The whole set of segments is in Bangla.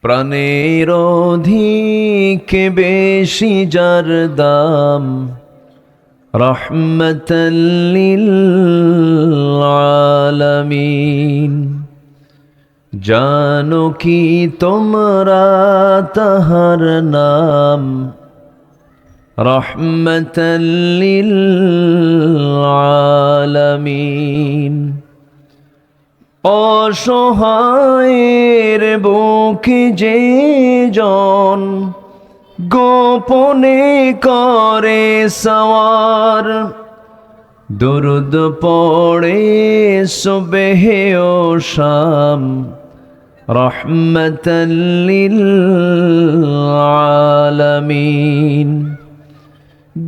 প্রাণের অধিক বেশি যার দাম, রহমতাল লিল আলামিন। জানো কি তোমরা তাহার নাম, রহমতাল লিল আলামিন। অসহায়ের বুকে যে জন গোপনে করে সওয়ার, দুরুদ পড়ে সুবহে ও শাম, রহমতাল লিল আলামিন।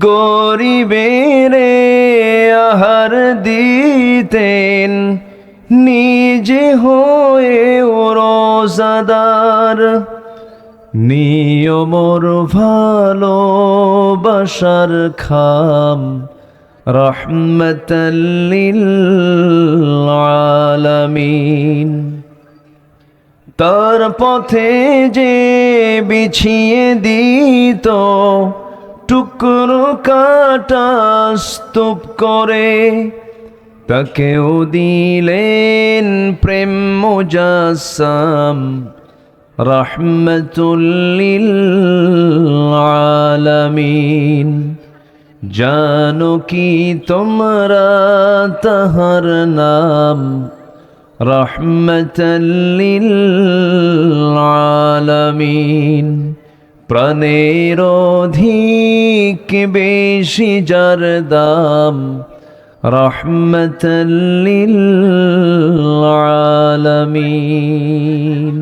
গরিবেরে আহার দিতেন নিজে হয়ে রোজাদার, নিয়মর ভালোবাসার খাম, রহমতাল লিল আলামিন। তার পথে যে বিছিয়ে দিত টুকরো কাটা স্তূপ করে, তাকেও দিলেন প্রেম মুজাসসাম, রহমতুল লিল আলামিন। জানো কি তোমরা তাহার নাম, রহমতাল লিল আলামিন। প্রাণের অধিক বেশি যার দাম, রহমতাল লিল আলামিন।